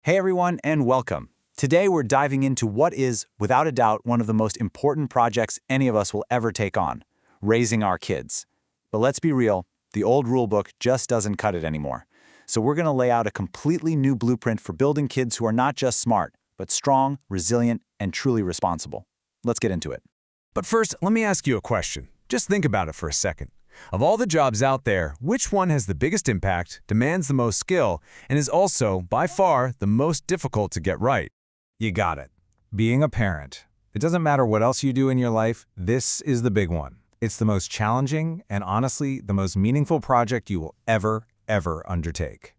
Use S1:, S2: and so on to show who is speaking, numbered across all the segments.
S1: Hey everyone, and welcome. Today we're diving into what is, without a doubt, one of the most important projects any of us will ever take on, raising our kids. But let's be real, the old rulebook just doesn't cut it anymore. So we're going to lay out a completely new blueprint for building kids who are not just smart, but strong, resilient, and truly responsible. Let's get into it.
S2: But first, let me ask you a question. Just think about it for a second. Of all the jobs out there, which one has the biggest impact, demands the most skill, and is also, by far, the most difficult to get right?
S3: You got it. Being a parent. It doesn't matter what else you do in your life, this is the big one. It's the most challenging and honestly the most meaningful project you will ever undertake.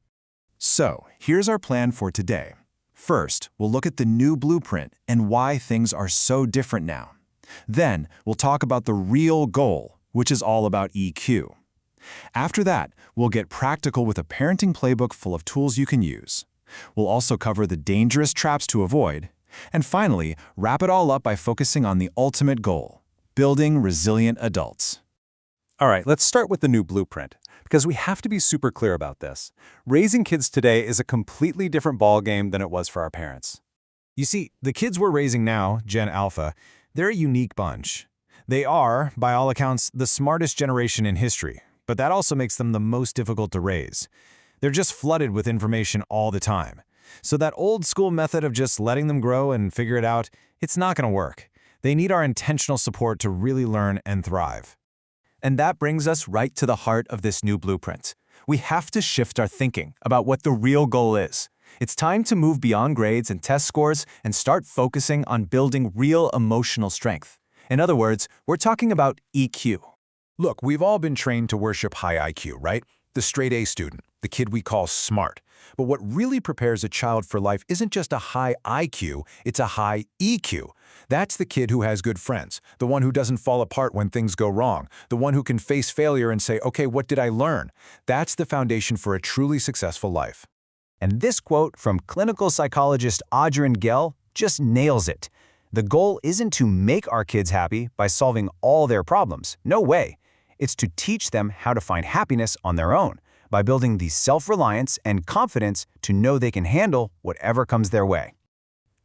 S4: So, here's our plan for today. First, we'll look at the new blueprint and why things are so different now. Then, we'll talk about the real goal, which is all about EQ. After that, we'll get practical with a parenting playbook full of tools you can use. We'll also cover the dangerous traps to avoid. And finally, wrap it all up by focusing on the ultimate goal, building resilient adults.
S5: All right, let's start with the new blueprint, because we have to be super clear about this. Raising kids today is a completely different ballgame than it was for our parents.
S2: You see, the kids we're raising now, Gen Alpha, they're a unique bunch. They are, by all accounts, the smartest generation in history, but that also makes them the most difficult to raise. They're just flooded with information all the time. So that old school method of just letting them grow and figure it out, it's not going to work. They need our intentional support to really learn and thrive.
S1: And that brings us right to the heart of this new blueprint. We have to shift our thinking about what the real goal is. It's time to move beyond grades and test scores and start focusing on building real emotional strength. In other words, we're talking about EQ.
S6: Look, we've all been trained to worship high IQ, right? The straight A student, the kid we call smart. But what really prepares a child for life isn't just a high IQ, it's a high EQ. That's the kid who has good friends, the one who doesn't fall apart when things go wrong, the one who can face failure and say, okay, what did I learn? That's the foundation for a truly successful life.
S1: And this quote from clinical psychologist Adrian Gell just nails it. The goal isn't to make our kids happy by solving all their problems. No way. It's to teach them how to find happiness on their own by building the self-reliance and confidence to know they can handle whatever comes their way.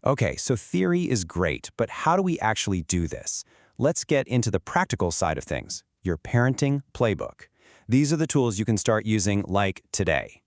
S1: Okay, so theory is great, but how do we actually do this? Let's get into the practical side of things, your parenting playbook. These are the tools you can start using like today.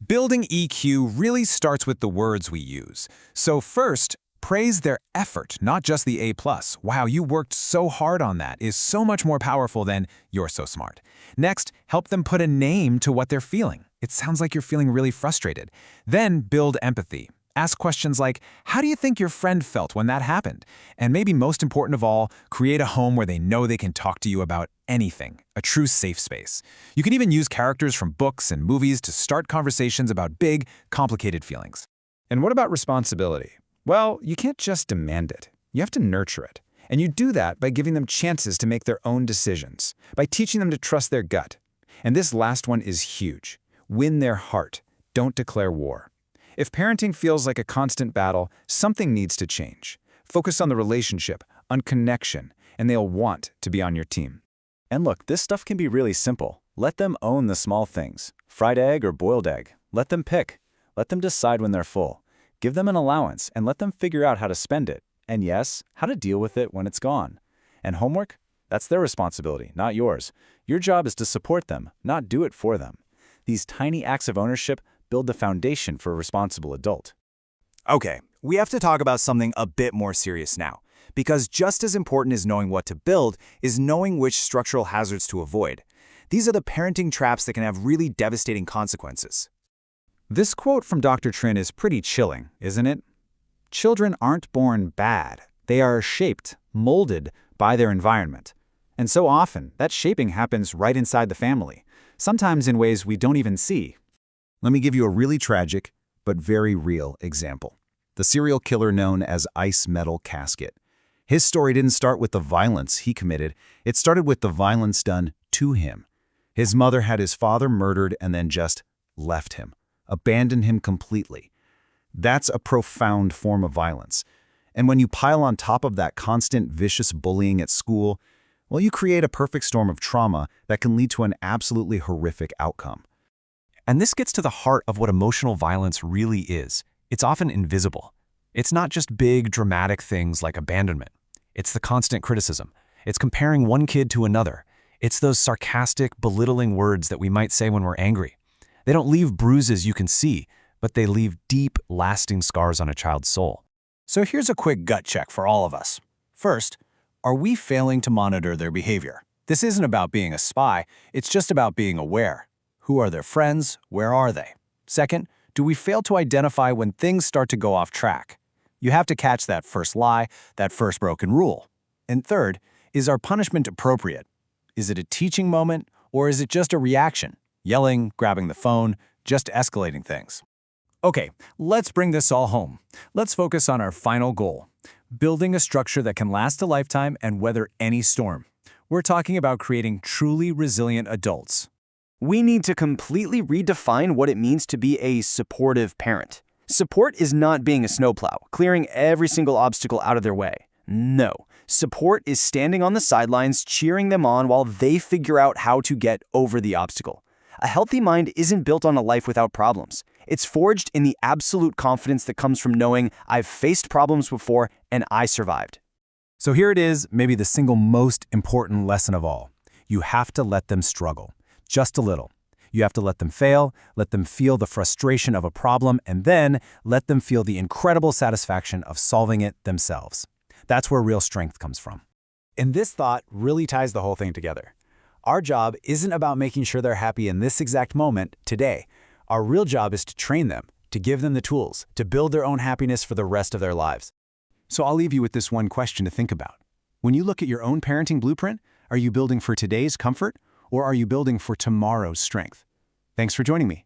S2: Building EQ really starts with the words we use. So first, praise their effort, not just the A+. Wow, you worked so hard on that is so much more powerful than you're so smart. Next, help them put a name to what they're feeling. It sounds like you're feeling really frustrated. Then build empathy. Ask questions like, how do you think your friend felt when that happened? And maybe most important of all, create a home where they know they can talk to you about anything, a true safe space. You can even use characters from books and movies to start conversations about big, complicated feelings.
S3: And what about responsibility? Well, you can't just demand it. You have to nurture it. And you do that by giving them chances to make their own decisions, by teaching them to trust their gut. And this last one is huge. Win their heart. Don't declare war. If parenting feels like a constant battle, something needs to change. Focus on the relationship, on connection, and they'll want to be on your team.
S1: And look, this stuff can be really simple. Let them own the small things. Fried egg or boiled egg. Let them pick. Let them decide when they're full. Give them an allowance and let them figure out how to spend it. And yes, how to deal with it when it's gone. And homework? That's their responsibility, not yours. Your job is to support them, not do it for them. These tiny acts of ownership build the foundation for a responsible adult. Okay, we have to talk about something a bit more serious now. Because just as important as knowing what to build is knowing which structural hazards to avoid. These are the parenting traps that can have really devastating consequences.
S3: This quote from Dr. Trin is pretty chilling, isn't it? Children aren't born bad. They are shaped, molded by their environment. And so often, that shaping happens right inside the family, sometimes in ways we don't even see.
S1: Let me give you a really tragic, but very real example. The serial killer known as Ice Metal Casket. His story didn't start with the violence he committed. It started with the violence done to him. His mother had his father murdered and then just left him. Abandon him completely. That's a profound form of violence. And when you pile on top of that constant vicious bullying at school, well, you create a perfect storm of trauma that can lead to an absolutely horrific outcome.
S5: And this gets to the heart of what emotional violence really is.
S7: it's often invisible. It's not just big, dramatic things like abandonment. It's the constant criticism. It's comparing one kid to another. It's those sarcastic, belittling words that we might say when we're angry. They don't leave bruises you can see, but they leave deep, lasting scars on a child's soul.
S8: So here's a quick gut check for all of us. First, are we failing to monitor their behavior? This isn't about being a spy, it's just about being aware. Who are their friends? Where are they? Second, do we fail to identify when things start to go off track? You have to catch that first lie, that first broken rule. And third, is our punishment appropriate? Is it a teaching moment, or is it just a reaction? Yelling, grabbing the phone, just escalating things. Okay, let's bring this all home. Let's focus on our final goal, building a structure that can last a lifetime and weather any storm. We're talking about creating truly resilient adults.
S9: We need to completely redefine what it means to be a supportive parent. Support is not being a snowplow, clearing every single obstacle out of their way. No. Support is standing on the sidelines, cheering them on while they figure out how to get over the obstacle. A healthy mind isn't built on a life without problems. It's forged in the absolute confidence that comes from knowing I've faced problems before and I survived.
S5: So here it is, maybe the single most important lesson of all. You have to let them struggle, just a little. You have to let them fail, let them feel the frustration of a problem, and then let them feel the incredible satisfaction of solving it themselves. That's where real strength comes from.
S3: And this thought really ties the whole thing together. Our job isn't about making sure they're happy in this exact moment, today. Our real job is to train them, to give them the tools, to build their own happiness for the rest of their lives.
S5: So I'll leave you with this one question to think about. When you look at your own parenting blueprint, are you building for today's comfort, or are you building for tomorrow's strength? Thanks for joining me.